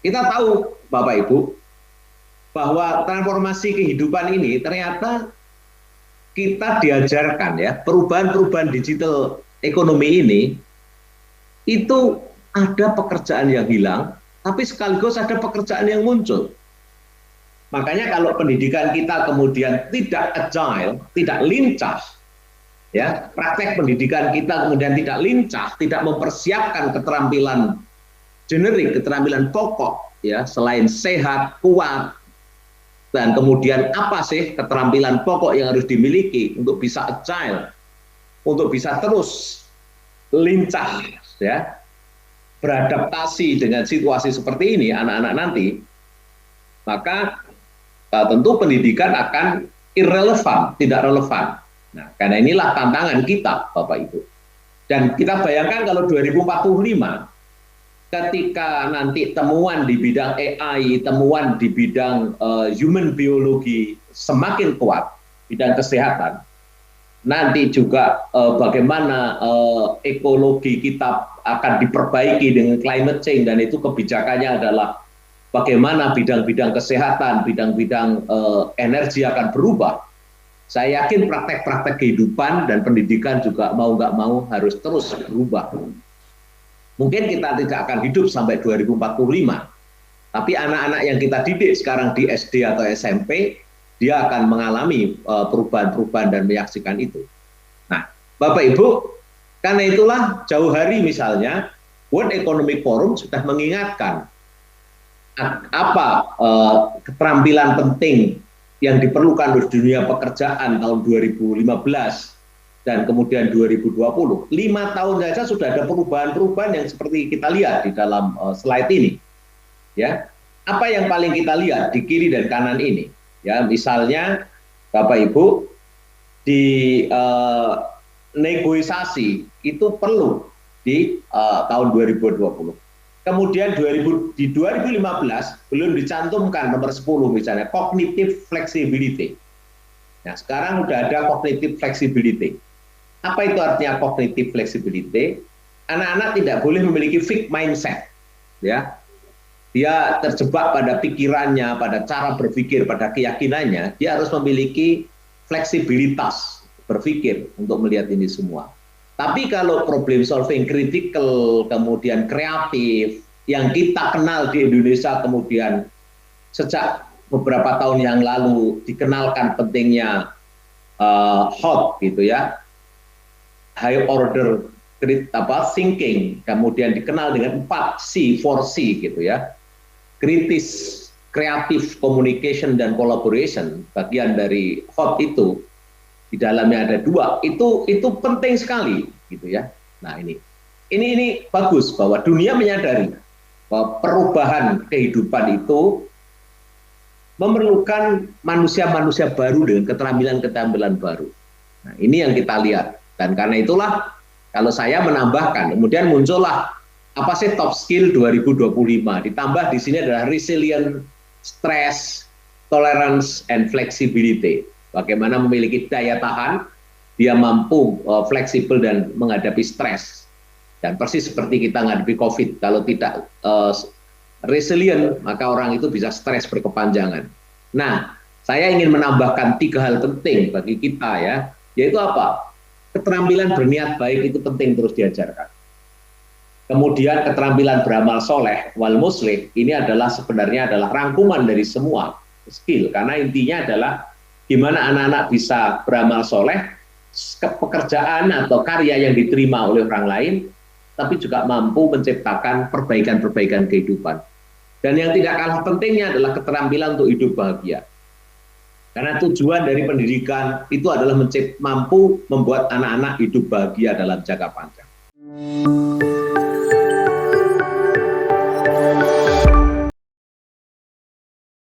Kita tahu, Bapak Ibu, bahwa transformasi kehidupan ini ternyata kita diajarkan ya, perubahan-perubahan digital ekonomi ini itu ada pekerjaan yang hilang, tapi sekaligus ada pekerjaan yang muncul. Makanya kalau pendidikan kita kemudian tidak agile, tidak lincah, ya, praktek pendidikan kita kemudian tidak lincah, tidak mempersiapkan keterampilan generik, keterampilan pokok, ya, selain sehat, kuat, dan kemudian apa sih keterampilan pokok yang harus dimiliki untuk bisa agile, untuk bisa terus lincah, ya, beradaptasi dengan situasi seperti ini anak-anak nanti, maka tentu pendidikan akan irrelevan, tidak relevan. Nah, karena inilah tantangan kita, Bapak Ibu. Dan kita bayangkan kalau 2045, ketika nanti temuan di bidang AI, temuan di bidang human biologi semakin kuat, bidang kesehatan, nanti juga bagaimana ekologi kita akan diperbaiki dengan climate change, dan itu kebijakannya adalah bagaimana bidang-bidang kesehatan, bidang-bidang energi akan berubah. Saya yakin praktek-praktek kehidupan dan pendidikan juga mau nggak mau harus terus berubah. Mungkin kita tidak akan hidup sampai 2045, tapi anak-anak yang kita didik sekarang di SD atau SMP, dia akan mengalami perubahan-perubahan dan menyaksikan itu. Nah, Bapak Ibu, karena itulah jauh hari misalnya World Economic Forum sudah mengingatkan apa keterampilan penting yang diperlukan di dunia pekerjaan tahun 2015 dan kemudian 2020. 5 tahun saja sudah ada perubahan-perubahan yang seperti kita lihat di dalam slide ini. Ya, apa yang paling kita lihat di kiri dan kanan ini? Ya, misalnya Bapak Ibu, di negosiasi itu perlu di tahun 2020. Kemudian di 2015 belum dicantumkan nomor 10 misalnya cognitive flexibility. Nah, sekarang sudah ada cognitive flexibility. Apa itu artinya cognitive flexibility? Anak-anak tidak boleh memiliki fixed mindset, ya. Dia terjebak pada pikirannya, pada cara berpikir, pada keyakinannya. Dia harus memiliki fleksibilitas berpikir untuk melihat ini semua. Tapi kalau problem solving critical, kemudian kreatif, yang kita kenal di Indonesia kemudian sejak beberapa tahun yang lalu dikenalkan pentingnya HOT gitu ya, high order thinking, kemudian dikenal dengan 4C, 4C gitu ya, kritis, kreatif, communication, dan collaboration, bagian dari HOT itu. Di dalamnya ada 2, itu penting sekali gitu ya. Nah, ini bagus bahwa dunia menyadari bahwa perubahan kehidupan itu memerlukan manusia-manusia baru dengan keterampilan-keterampilan baru. Nah, ini yang kita lihat, dan karena itulah kalau saya menambahkan, kemudian muncullah apa sih top skill 2025, ditambah di sini adalah resilient, stress, tolerance, and flexibility. Bagaimana memiliki daya tahan, dia mampu fleksibel dan menghadapi stres. Dan persis seperti kita menghadapi COVID, kalau tidak resilient, maka orang itu bisa stres berkepanjangan. Nah, saya ingin menambahkan 3 hal penting bagi kita ya, yaitu apa? Keterampilan berniat baik itu penting terus diajarkan. Kemudian keterampilan beramal soleh, wal muslih, ini sebenarnya adalah rangkuman dari semua skill, karena intinya adalah gimana anak-anak bisa beramal soleh, pekerjaan atau karya yang diterima oleh orang lain, tapi juga mampu menciptakan perbaikan-perbaikan kehidupan. Dan yang tidak kalah pentingnya adalah keterampilan untuk hidup bahagia. Karena tujuan dari pendidikan itu adalah mampu membuat anak-anak hidup bahagia dalam jangka panjang.